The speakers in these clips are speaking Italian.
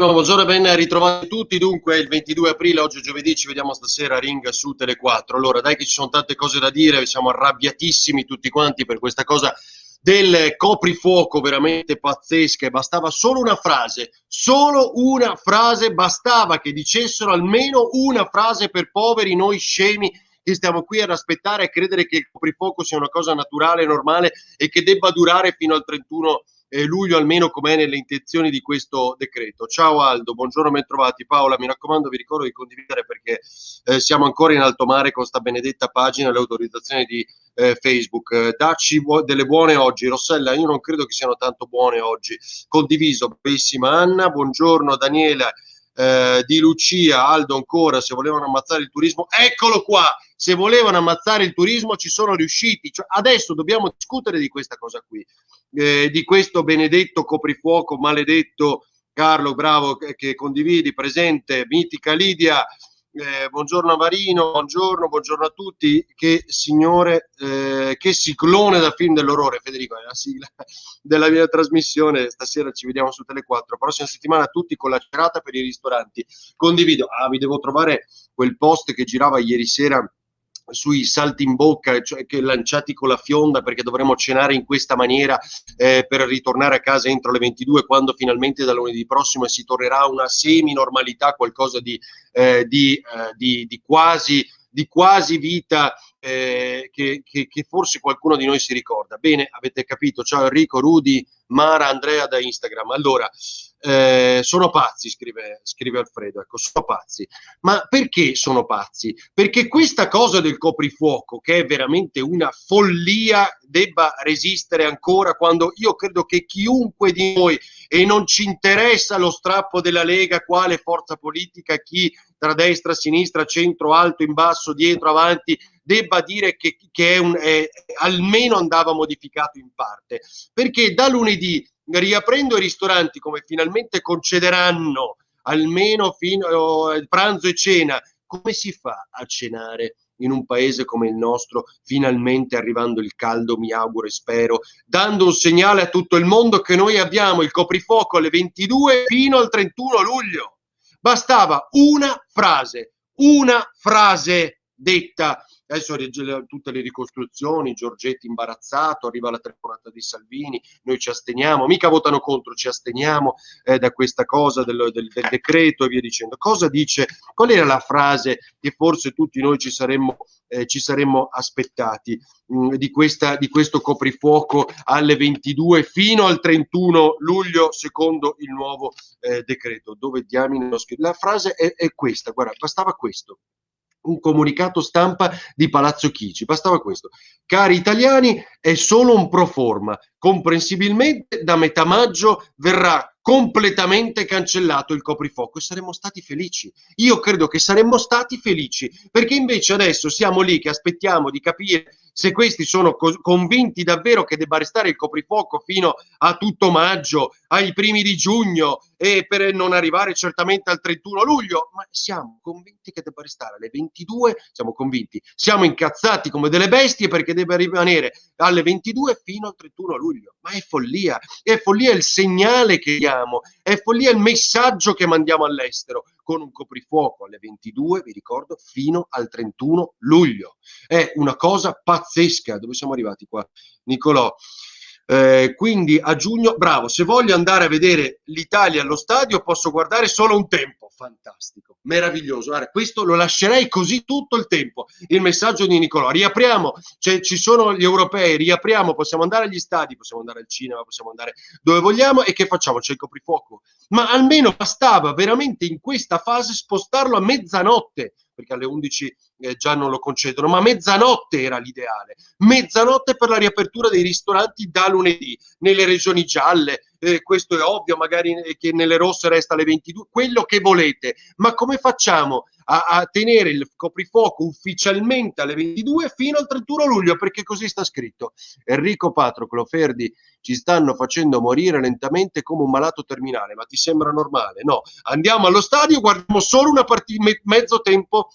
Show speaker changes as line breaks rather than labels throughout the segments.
Buongiorno e ben ritrovati tutti. Dunque, il 22 aprile, oggi è giovedì, ci vediamo stasera a Ring su Tele4. Allora, dai che ci sono tante cose da dire, siamo arrabbiatissimi tutti quanti per questa cosa del coprifuoco veramente pazzesca. E bastava solo una frase, bastava che dicessero almeno una frase per poveri noi scemi che stiamo qui ad aspettare e credere che il coprifuoco sia una cosa naturale, normale e che debba durare fino al 31 luglio, almeno com'è nelle intenzioni di questo decreto. Ciao Aldo, buongiorno, ben trovati. Paola, mi raccomando, vi ricordo di condividere perché siamo ancora in alto mare con sta benedetta pagina, le autorizzazioni di Facebook. Dacci delle buone oggi. Rossella, io non credo che siano tanto buone oggi. Condiviso, bellissima Anna, buongiorno Daniela. Di Lucia, Aldo ancora, se volevano ammazzare il turismo, eccolo qua, se volevano ammazzare il turismo ci sono riusciti, cioè, adesso dobbiamo discutere di questa cosa qui, di questo benedetto coprifuoco maledetto. Carlo, bravo, che condividi, presente, mitica Lidia, buongiorno Avarino, buongiorno a tutti, che signore, che ciclone da film dell'orrore. Federico, è la sigla della mia trasmissione, stasera ci vediamo su Tele4, prossima settimana tutti con la serata per i ristoranti. Condivido, vi devo trovare quel post che girava ieri sera sui salti in bocca, cioè che lanciati con la fionda perché dovremo cenare in questa maniera per ritornare a casa entro le 22, quando finalmente da lunedì prossimo si tornerà a una semi-normalità, qualcosa di quasi vita che forse qualcuno di noi si ricorda. Bene, avete capito. Ciao Enrico, Rudy, Mara, Andrea da Instagram. Allora, sono pazzi, scrive Alfredo, ecco, sono pazzi. Ma perché sono pazzi? Perché questa cosa del coprifuoco, che è veramente una follia, debba resistere ancora, quando io credo che chiunque di noi, e non ci interessa lo strappo della Lega, quale forza politica, chi tra destra, sinistra, centro, alto, in basso, dietro, avanti, debba dire che almeno andava modificato in parte. Perché da lunedì, riaprendo i ristoranti come finalmente concederanno almeno fino al pranzo e cena, come si fa a cenare in un paese come il nostro, finalmente arrivando il caldo, mi auguro e spero, dando un segnale a tutto il mondo che noi abbiamo il coprifuoco alle 22 fino al 31 luglio. Bastava una frase detta. Adesso tutte le ricostruzioni, Giorgetti imbarazzato, arriva la telefonata di Salvini, noi ci asteniamo, mica votano contro, ci asteniamo da questa cosa del decreto e via dicendo. Cosa dice? Qual era la frase che forse tutti noi ci saremmo aspettati di questo coprifuoco alle 22 fino al 31 luglio secondo il nuovo decreto? Dove diamine lo scritto? La frase è questa, guarda, bastava questo. Un comunicato stampa di Palazzo Chigi, bastava questo. Cari italiani, è solo un pro forma, comprensibilmente da metà maggio verrà completamente cancellato il coprifuoco e saremmo stati felici. Io credo che saremmo stati felici, perché invece adesso siamo lì che aspettiamo di capire se questi sono convinti davvero che debba restare il coprifuoco fino a tutto maggio, ai primi di giugno, e per non arrivare certamente al 31 luglio, ma siamo convinti che debba restare alle 22, siamo convinti, siamo incazzati come delle bestie perché deve rimanere alle 22 fino al 31 luglio. Ma è follia il segnale che diamo, è follia il messaggio che mandiamo all'estero con un coprifuoco alle 22, vi ricordo, fino al 31 luglio. È una cosa pazzesca. Dove siamo arrivati qua, Nicolò? Quindi a giugno, bravo, se voglio andare a vedere l'Italia allo stadio posso guardare solo un tempo. Fantastico, meraviglioso. Guarda, questo lo lascerei così tutto il tempo. Il messaggio di Nicolò: riapriamo, cioè, ci sono gli europei, riapriamo, possiamo andare agli stadi, possiamo andare al cinema, possiamo andare dove vogliamo. E che facciamo? C'è il coprifuoco. Ma almeno bastava veramente in questa fase spostarlo a mezzanotte, perché alle 11 già non lo concedono, ma mezzanotte era l'ideale. Mezzanotte per la riapertura dei ristoranti da lunedì. Nelle regioni gialle, questo è ovvio, magari che nelle rosse resta alle 22, quello che volete. Ma come facciamo a tenere il coprifuoco ufficialmente alle 22 fino al 31 luglio? Perché così sta scritto. Enrico Patroclo, Ferdi, ci stanno facendo morire lentamente come un malato terminale, ma ti sembra normale? No, andiamo allo stadio, guardiamo solo una partita, mezzo tempo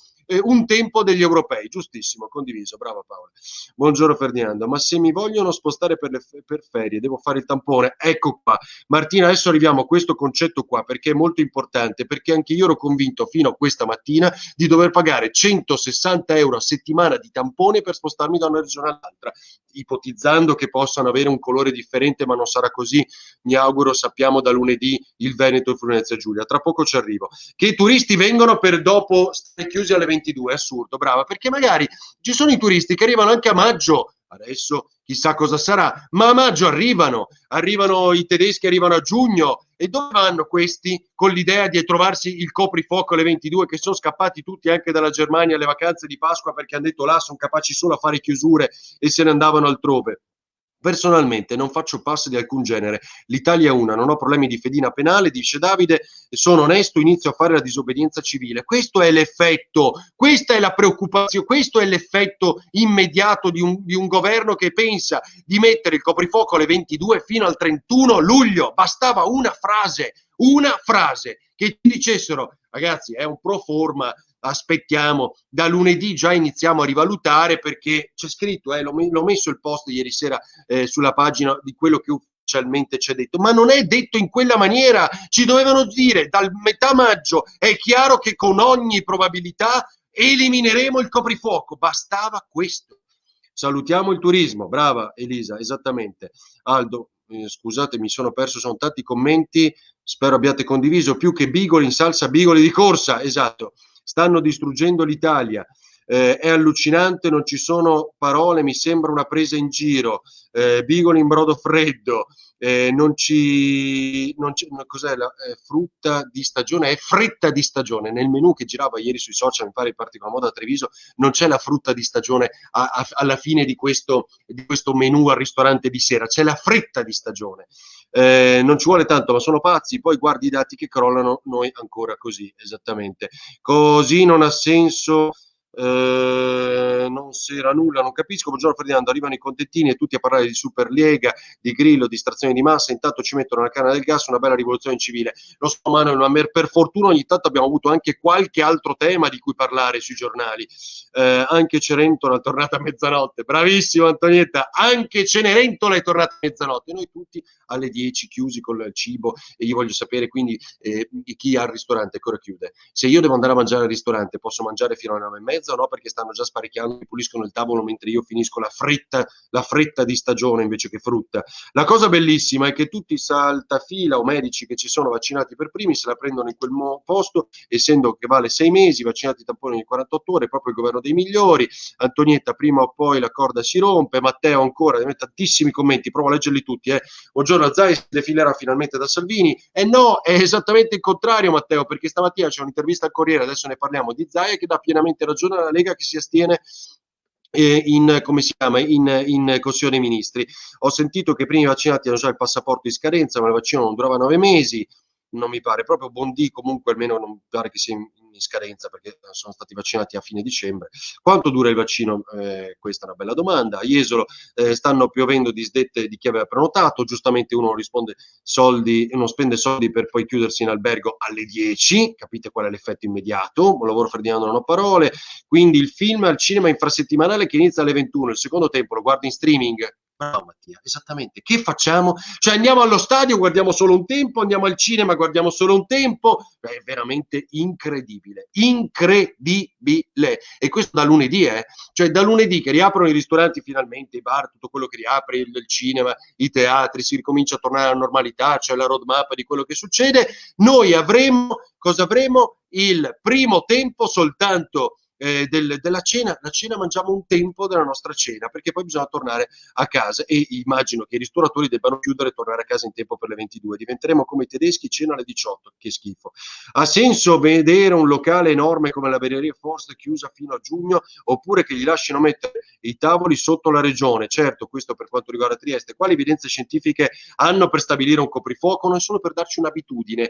un tempo degli europei. Giustissimo, condiviso, brava Paola. Buongiorno Ferdinando, ma se mi vogliono spostare per ferie, devo fare il tampone? Ecco qua. Martina, adesso arriviamo a questo concetto qua perché è molto importante, perché anche io ero convinto fino a questa mattina di dover pagare 160 euro a settimana di tampone per spostarmi da una regione all'altra, ipotizzando che possano avere un colore differente, ma non sarà così, mi auguro. Sappiamo da lunedì il Veneto e il Friuli Giulia, tra poco ci arrivo. Che i turisti vengono per dopo stare chiusi alle 22, è assurdo, brava, perché magari ci sono i turisti che arrivano anche a maggio. Adesso chissà cosa sarà, ma a maggio arrivano i tedeschi, arrivano a giugno, e dove vanno questi con l'idea di trovarsi il coprifuoco alle 22, che sono scappati tutti anche dalla Germania alle vacanze di Pasqua perché hanno detto là sono capaci solo a fare chiusure e se ne andavano altrove. Personalmente non faccio passi di alcun genere, l'Italia è una, non ho problemi di fedina penale, dice Davide, sono onesto, inizio a fare la disobbedienza civile. Questo è l'effetto, questa è la preoccupazione, questo è l'effetto immediato di un governo che pensa di mettere il coprifuoco alle 22 fino al 31 luglio. Bastava una frase che ci dicessero ragazzi è un pro forma, aspettiamo, da lunedì già iniziamo a rivalutare, perché c'è scritto, l'ho messo il post ieri sera sulla pagina di quello che ufficialmente c'è detto, ma non è detto in quella maniera, ci dovevano dire dal metà maggio, è chiaro che con ogni probabilità elimineremo il coprifuoco, bastava questo. Salutiamo il turismo, brava Elisa, esattamente. Aldo, scusate, mi sono perso, sono tanti commenti, spero abbiate condiviso, più che bigoli in salsa, bigoli di corsa, esatto. Stanno distruggendo l'Italia, è allucinante, non ci sono parole, mi sembra una presa in giro, bigoli in brodo freddo, cos'è la frutta di stagione? È fretta di stagione, nel menù che girava ieri sui social, mi pare in particolar modo a Treviso, non c'è la frutta di stagione alla fine di questo menù al ristorante di sera, c'è la fretta di stagione. Non ci vuole tanto, ma sono pazzi, poi guardi i dati che crollano, noi ancora così, esattamente. Così non ha senso, non será nulla, non capisco. Buongiorno Ferdinando, arrivano i contentini e tutti a parlare di Superlega, di Grillo, distrazione di massa, intanto ci mettono la canna del gas, una bella rivoluzione civile. Lo so Manuel, ma per fortuna ogni tanto abbiamo avuto anche qualche altro tema di cui parlare sui giornali. Anche Cenerentola è tornata a mezzanotte, bravissimo Antonietta, anche Cenerentola è tornata a mezzanotte, noi tutti alle 10 chiusi col cibo, e io voglio sapere quindi chi ha il ristorante ancora chiude. Se io devo andare a mangiare al ristorante posso mangiare fino alle 9:30 o no, perché stanno già sparecchiando e puliscono il tavolo mentre io finisco la fretta di stagione invece che frutta. La cosa bellissima è che tutti i saltafila o medici che ci sono vaccinati per primi se la prendono in quel posto, essendo che vale 6 mesi, vaccinati tamponi di 48 ore, proprio il governo dei migliori. Antonietta, prima o poi la corda si rompe. Matteo ancora, tantissimi commenti, provo a leggerli tutti. Buongiorno, Zai si defilerà finalmente da Salvini. No, è esattamente il contrario Matteo, perché stamattina c'è un'intervista al Corriere, adesso ne parliamo, di Zai, che dà pienamente ragione alla Lega che si astiene come si chiama, in Consiglio dei Ministri. Ho sentito che i primi vaccinati hanno già il passaporto in scadenza, ma il vaccino non durava 9 mesi, non mi pare, proprio Bondi comunque almeno non mi pare che sia in scadenza, perché sono stati vaccinati a fine dicembre. Quanto dura il vaccino? Questa è una bella domanda. A Jesolo stanno piovendo disdette di chi aveva prenotato, giustamente uno non risponde soldi, non spende soldi per poi chiudersi in albergo alle 10, capite qual è l'effetto immediato? Buon lavoro Ferdinando, non ho parole. Quindi il film al cinema infrasettimanale che inizia alle 21, il secondo tempo lo guardi in streaming. Bravo Mattia, esattamente. Che facciamo? Cioè andiamo allo stadio, guardiamo solo un tempo, andiamo al cinema, guardiamo solo un tempo. È veramente incredibile, incredibile. E questo da lunedì, cioè da lunedì che riaprono i ristoranti finalmente, i bar, tutto quello che riapre, il cinema, i teatri, si ricomincia a tornare alla normalità, c'è la roadmap di quello che succede. Noi avremo, cosa avremo? Il primo tempo soltanto della cena. La cena mangiamo un tempo della nostra cena, perché poi bisogna tornare a casa, e immagino che i ristoratori debbano chiudere e tornare a casa in tempo per le 22. Diventeremo come i tedeschi, cena alle 18. Che schifo. Ha senso vedere un locale enorme come la Birreria Forst chiusa fino a giugno, oppure che gli lasciano mettere i tavoli sotto la regione? Certo, questo per quanto riguarda Trieste. Quali evidenze scientifiche hanno per stabilire un coprifuoco? Non solo per darci un'abitudine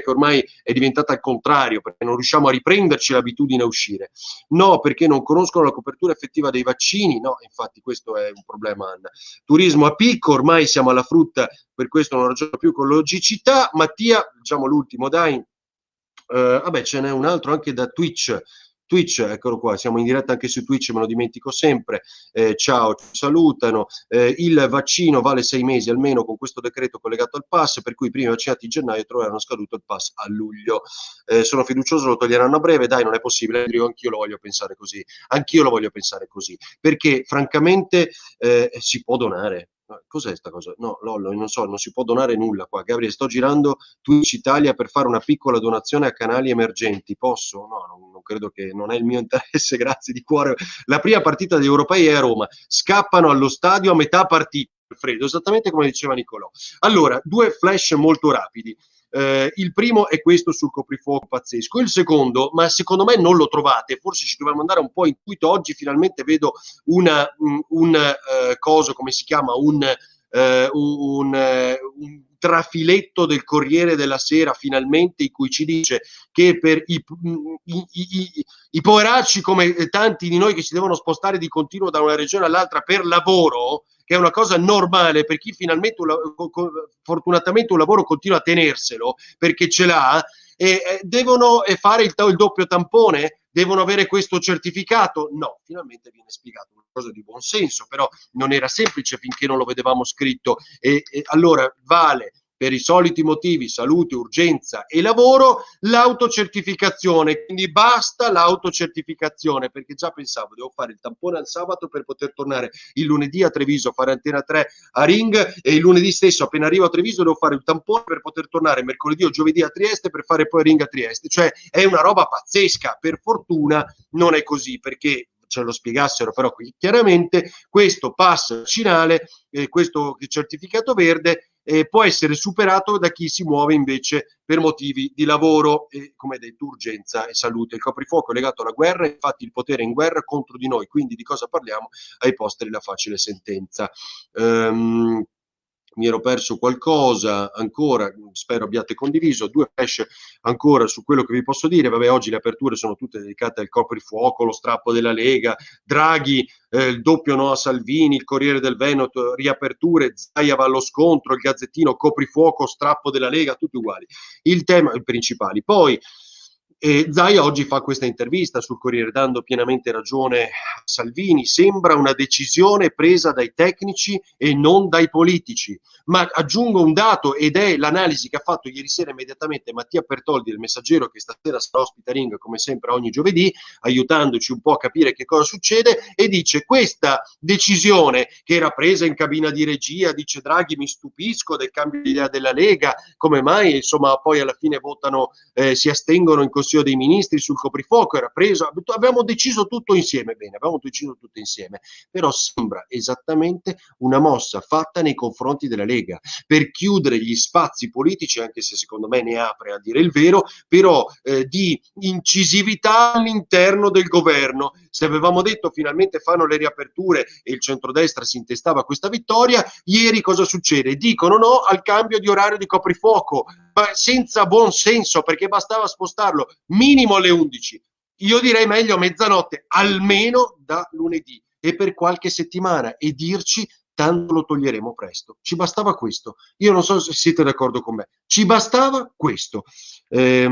che ormai è diventata al contrario, perché non riusciamo a riprenderci l'abitudine a uscire. No, perché non conoscono la copertura effettiva dei vaccini. No, infatti questo è un problema, Anna. Turismo a picco, ormai siamo alla frutta, per questo non ragiono più con logicità. Mattia, diciamo l'ultimo, dai. Vabbè, ce n'è un altro anche da Twitch. Twitch, eccolo qua, siamo in diretta anche su Twitch, me lo dimentico sempre. Ciao, ci salutano. Il vaccino vale 6 mesi almeno con questo decreto collegato al pass, per cui i primi vaccinati in gennaio troveranno scaduto il pass a luglio. Sono fiducioso, lo toglieranno a breve, dai, non è possibile, anch'io lo voglio pensare così, perché francamente si può donare. Cos'è sta cosa? No, Lollo, non so, non si può donare nulla qua. Gabriele, sto girando Twitch Italia per fare una piccola donazione a canali emergenti. Posso? No, non credo, che non è il mio interesse, grazie di cuore. La prima partita degli europei è a Roma. Scappano allo stadio a metà partita, Alfredo, esattamente come diceva Nicolò. Allora, due flash molto rapidi. Il primo è questo sul coprifuoco pazzesco. Il secondo, ma secondo me non lo trovate, forse ci dobbiamo andare un po' intuito. Oggi finalmente vedo un coso, come si chiama? Un trafiletto del Corriere della Sera finalmente, in cui ci dice che per i poveracci come tanti di noi che si devono spostare di continuo da una regione all'altra per lavoro, che è una cosa normale per chi finalmente fortunatamente un lavoro continua a tenerselo perché ce l'ha, devono fare il doppio tampone, devono avere questo certificato. No, finalmente viene spiegato una cosa di buon senso, però non era semplice finché non lo vedevamo scritto. Allora vale per i soliti motivi: salute, urgenza e lavoro, l'autocertificazione. Quindi basta l'autocertificazione, perché già pensavo devo fare il tampone al sabato per poter tornare il lunedì a Treviso a fare Antena 3 a Ring, e il lunedì stesso appena arrivo a Treviso devo fare il tampone per poter tornare mercoledì o giovedì a Trieste per fare poi Ring a Trieste. Cioè è una roba pazzesca. Per fortuna non è così, perché ce lo spiegassero però qui chiaramente, questo pass vaccinale, questo certificato verde può essere superato da chi si muove invece per motivi di lavoro e, come detto, urgenza e salute. Il coprifuoco è legato alla guerra, infatti il potere è in guerra contro di noi, quindi di cosa parliamo? Ai posteri la facile sentenza. Mi ero perso qualcosa ancora, spero abbiate condiviso. Due flash ancora su quello che vi posso dire. Vabbè, oggi le aperture sono tutte dedicate al coprifuoco, lo strappo della Lega, Draghi, il doppio no a Salvini, il Corriere del Veneto, riaperture, Zaia va allo scontro, il Gazzettino, coprifuoco, strappo della Lega, tutti uguali. Il tema, i principali. Poi Zaia oggi fa questa intervista sul Corriere dando pienamente ragione a Salvini. Sembra una decisione presa dai tecnici e non dai politici. Ma aggiungo un dato, ed è l'analisi che ha fatto ieri sera immediatamente Mattia Pertoldi del Messaggero, che stasera sarà ospite a Ring come sempre ogni giovedì, aiutandoci un po' a capire che cosa succede, e dice: questa decisione che era presa in cabina di regia, dice Draghi, mi stupisco del cambio di idea della Lega, come mai insomma poi alla fine votano, si astengono in Consiglio dei Ministri sul coprifuoco, era preso, abbiamo deciso tutto insieme. Bene, abbiamo deciso tutto insieme, però sembra esattamente una mossa fatta nei confronti della Lega per chiudere gli spazi politici, anche se secondo me ne apre, a dire il vero, però di incisività all'interno del governo. Se avevamo detto finalmente fanno le riaperture e il centrodestra si intestava a questa vittoria, ieri cosa succede? Dicono no al cambio di orario di coprifuoco, ma senza buon senso, perché bastava spostarlo minimo alle 11. Io direi meglio a mezzanotte, almeno da lunedì e per qualche settimana, e dirci tanto lo toglieremo presto. Ci bastava questo. Io non so se siete d'accordo con me. Ci bastava questo. Che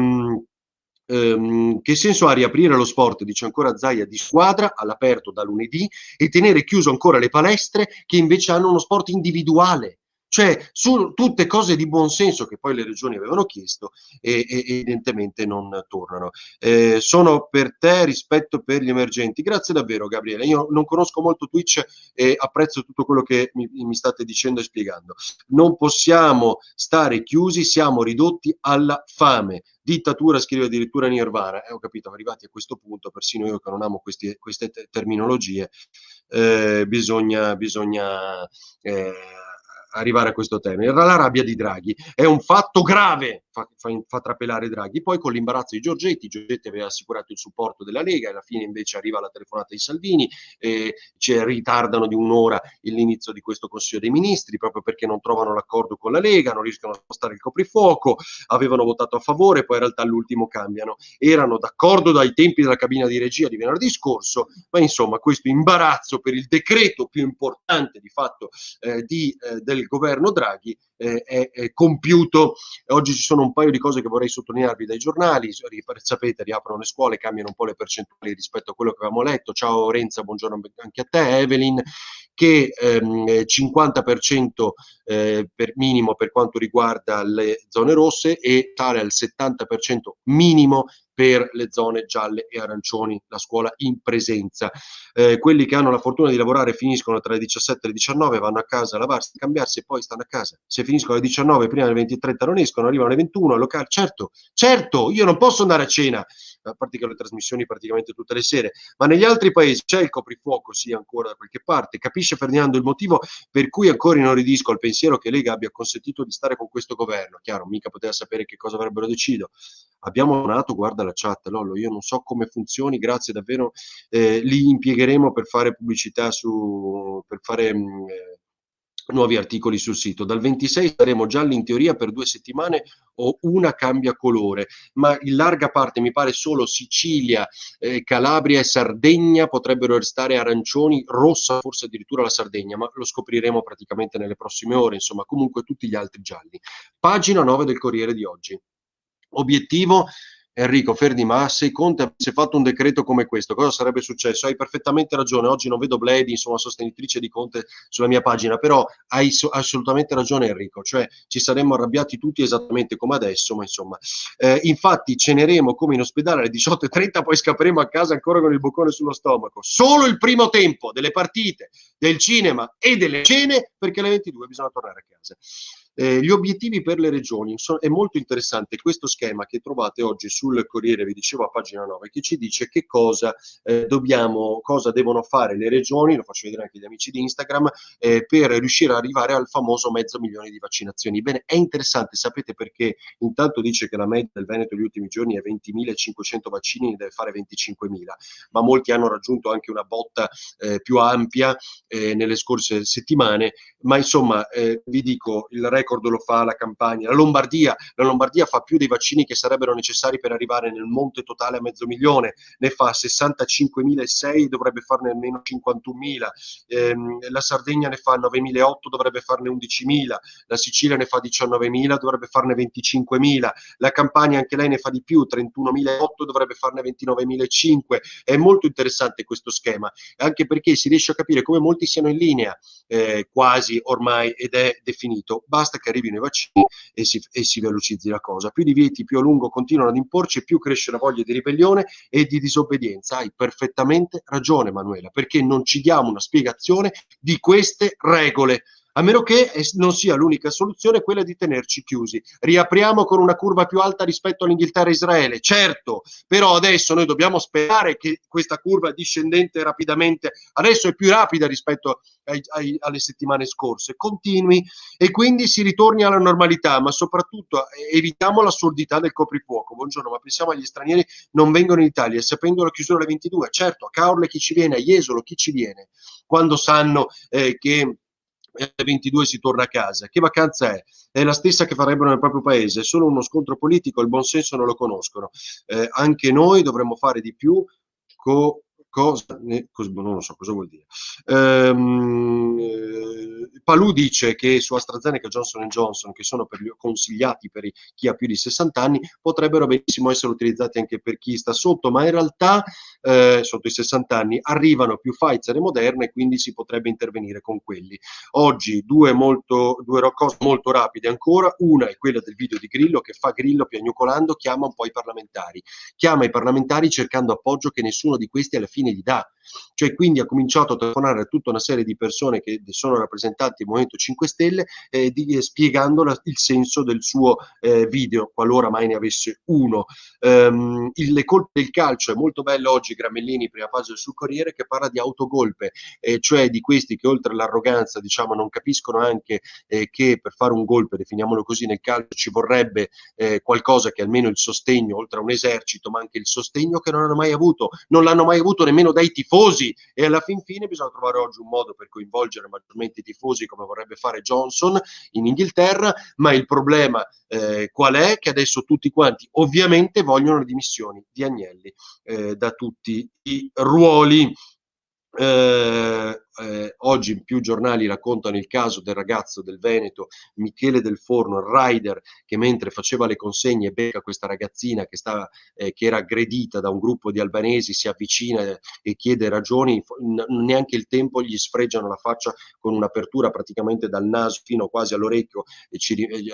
senso ha riaprire lo sport, dice ancora Zaia, di squadra all'aperto da lunedì e tenere chiuso ancora le palestre che invece hanno uno sport individuale? Cioè, sono tutte cose di buon senso che poi le regioni avevano chiesto e evidentemente non tornano. Sono per te, rispetto per gli emergenti. Grazie davvero, Gabriele. Io non conosco molto Twitch e apprezzo tutto quello che mi state dicendo e spiegando. Non possiamo stare chiusi, siamo ridotti alla fame. Dittatura, scrive addirittura Nirvana. Ho capito, arrivati a questo punto, persino io che non amo queste terminologie, bisogna arrivare a questo termine. Era la rabbia di Draghi, è un fatto grave, fa trapelare Draghi. Poi con l'imbarazzo di Giorgetti aveva assicurato il supporto della Lega, e alla fine invece arriva la telefonata di Salvini, ritardano di un'ora l'inizio di questo Consiglio dei Ministri proprio perché non trovano l'accordo con la Lega, non riescono a spostare il coprifuoco, avevano votato a favore, poi in realtà all'ultimo cambiano. Erano d'accordo dai tempi della cabina di regia di venerdì scorso, ma insomma questo imbarazzo per il decreto più importante di fatto del governo Draghi è compiuto. Oggi ci sono sono un paio di cose che vorrei sottolinearvi dai giornali. Sapete, riaprono le scuole, cambiano un po' le percentuali rispetto a quello che avevamo letto. Ciao Renza, buongiorno anche a te. Evelyn, che 50% per minimo per quanto riguarda le zone rosse e tale al 70% minimo per le zone gialle e arancioni, la scuola in presenza. Quelli che hanno la fortuna di lavorare finiscono tra le 17 e le 19, vanno a casa a lavarsi, cambiarsi e poi stanno a casa. Se finiscono alle 19, prima delle 20:30 non escono, arrivano alle 21 al locale. Certo, io non posso andare a cena, a parte che ho le trasmissioni praticamente tutte le sere, ma negli altri paesi c'è il coprifuoco, sì, ancora da qualche parte. Capisce Ferdinando il motivo per cui ancora inorridisco al pensiero che Lega abbia consentito di stare con questo governo? Chiaro, mica poteva sapere che cosa avrebbero deciso. Abbiamo donato, guarda la chat, Lollo, io non so come funzioni, grazie davvero, li impiegheremo per fare pubblicità per fare nuovi articoli sul sito. Dal 26 saremo gialli in teoria per 2 settimane o una cambia colore, ma in larga parte mi pare solo Sicilia, Calabria e Sardegna potrebbero restare arancioni, rossa forse addirittura la Sardegna, ma lo scopriremo praticamente nelle prossime ore, insomma comunque tutti gli altri gialli. Pagina 9 del Corriere di oggi. Obiettivo, Enrico Ferdi, ma se Conte avesse fatto un decreto come questo, cosa sarebbe successo? Hai perfettamente ragione, oggi non vedo Bledi, insomma, sostenitrice di Conte sulla mia pagina, però hai assolutamente ragione Enrico, cioè ci saremmo arrabbiati tutti esattamente come adesso, ma insomma, infatti ceneremo come in ospedale alle 18:30, poi scapperemo a casa ancora con il boccone sullo stomaco. Solo il primo tempo delle partite, del cinema e delle cene, perché alle 22 bisogna tornare a casa. Gli obiettivi per le regioni, è molto interessante questo schema che trovate oggi sul Corriere, vi dicevo a pagina 9, che ci dice che cosa cosa devono fare le regioni, lo faccio vedere anche agli amici di Instagram, per riuscire ad arrivare al famoso 500.000 di vaccinazioni. Bene, è interessante, sapete perché? Intanto dice che la media del Veneto negli ultimi giorni è 20.500 vaccini, ne deve fare 25.000, ma molti hanno raggiunto anche una botta più ampia nelle scorse settimane, ma insomma vi dico, il record lo fa la Campania, la Lombardia fa più dei vaccini che sarebbero necessari per arrivare nel monte totale a 500.000, ne fa 65.006, dovrebbe farne almeno 51.000, la Sardegna ne fa 9.008, dovrebbe farne 11.000, la Sicilia ne fa 19.000, dovrebbe farne 25.000, la Campania anche lei ne fa di più, 31.008, dovrebbe farne 29.500. È molto interessante questo schema, anche perché si riesce a capire come molti siano in linea, quasi ormai, ed è definito. Basta che arrivino i vaccini e si velocizzi la cosa. Più divieti più a lungo continuano ad imporci, più cresce la voglia di ribellione e di disobbedienza. Hai perfettamente ragione, Manuela, perché non ci diamo una spiegazione di queste regole. A meno che non sia l'unica soluzione quella di tenerci chiusi. Riapriamo con una curva più alta rispetto all'Inghilterra e Israele, certo, però adesso noi dobbiamo sperare che questa curva discendente rapidamente, adesso è più rapida rispetto alle settimane scorse, continui e quindi si ritorni alla normalità, ma soprattutto evitiamo l'assurdità del coprifuoco. Buongiorno, ma pensiamo agli stranieri non vengono in Italia, sapendo la chiusura alle 22, certo, a Caorle chi ci viene, a Jesolo chi ci viene, quando sanno che alle 22 si torna a casa. Che vacanza è? È la stessa che farebbero nel proprio paese, è solo uno scontro politico, il buonsenso non lo conoscono. Anche noi dovremmo fare di più. Non lo so cosa vuol dire. Palù dice che su AstraZeneca e Johnson Johnson, che sono consigliati per chi ha più di 60 anni, potrebbero benissimo essere utilizzati anche per chi sta sotto, ma in realtà sotto i 60 anni arrivano più Pfizer e Moderna e quindi si potrebbe intervenire con quelli. Oggi due cose molto rapide ancora, una è quella del video di Grillo che fa Grillo piagnucolando, chiama un po' i parlamentari cercando appoggio che nessuno di questi alla fine gli dà, cioè quindi ha cominciato a telefonare a tutta una serie di persone che sono rappresentanti del Movimento 5 Stelle spiegando il senso del suo video, qualora mai ne avesse uno. Le colpe del calcio, è molto bello oggi Gramellini, prima pagina sul Corriere, che parla di autogolpe, cioè di questi che oltre all'arroganza diciamo non capiscono anche che per fare un golpe, definiamolo così, nel calcio ci vorrebbe qualcosa che almeno il sostegno, oltre a un esercito, ma anche il sostegno che non l'hanno mai avuto nemmeno dai tifosi, e alla fin fine bisogna trovare oggi un modo per coinvolgere maggiormente i tifosi come vorrebbe fare Johnson in Inghilterra, ma il problema qual è? Che adesso tutti quanti ovviamente vogliono le dimissioni di Agnelli da tutti i ruoli. Oggi più giornali raccontano il caso del ragazzo del Veneto, Michele Del Forno, il rider, che mentre faceva le consegne becca questa ragazzina che era aggredita da un gruppo di albanesi, si avvicina e chiede ragioni, neanche il tempo, gli sfregiano la faccia con un'apertura praticamente dal naso fino quasi all'orecchio, e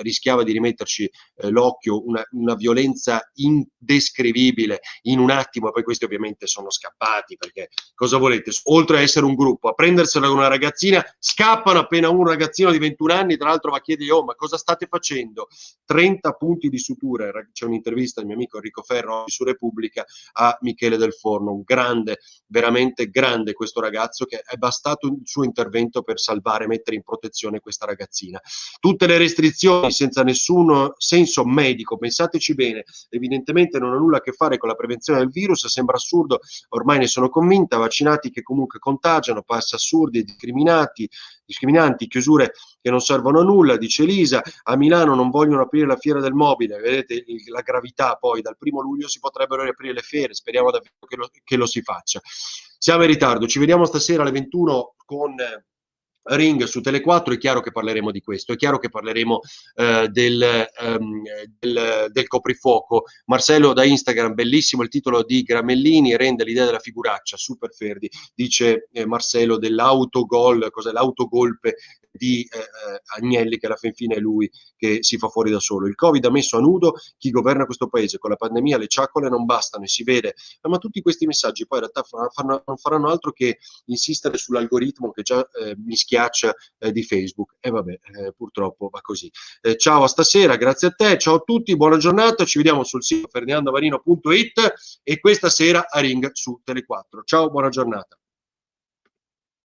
rischiava di rimetterci l'occhio, una violenza indescrivibile in un attimo. E poi questi ovviamente sono scappati, perché cosa volete? Oltre a essere un gruppo, a prendersela con una ragazzina, scappano appena un ragazzino di 21 anni, tra l'altro va a chiedere: oh, ma cosa state facendo? 30 punti di sutura. C'è un'intervista del mio amico Enrico Ferro su Repubblica a Michele Del Forno, un grande, veramente grande questo ragazzo, che è bastato il suo intervento per salvare, mettere in protezione questa ragazzina. Tutte le restrizioni senza nessun senso medico, pensateci bene, evidentemente non ha nulla a che fare con la prevenzione del virus, sembra assurdo, ormai ne sono convinta, vaccinati che comunque contagiano, passi assurdi e discriminanti, chiusure che non servono a nulla, dice Elisa. A Milano non vogliono aprire la fiera del mobile, vedete la gravità, poi dal 1° luglio si potrebbero riaprire le fiere, speriamo davvero che lo si faccia. Siamo in ritardo, ci vediamo stasera alle 21 con Ring su Tele4. È chiaro che parleremo di questo, è chiaro che parleremo del coprifuoco. Marcello da Instagram, bellissimo il titolo di Gramellini, rende l'idea della figuraccia, super Ferdi, dice Marcello, dell'autogol, cos'è l'autogolpe di Agnelli, che alla fin fine è lui che si fa fuori da solo. Il Covid ha messo a nudo chi governa questo paese, con la pandemia le ciacole non bastano e si vede, ma tutti questi messaggi poi in realtà non faranno altro che insistere sull'algoritmo che già mi schiaccia di Facebook, e vabbè, purtroppo va così. Ciao, a stasera, grazie a te, ciao a tutti, buona giornata, ci vediamo sul sito ferdinandomarino.it e questa sera a Ring su Tele4. Ciao, buona giornata.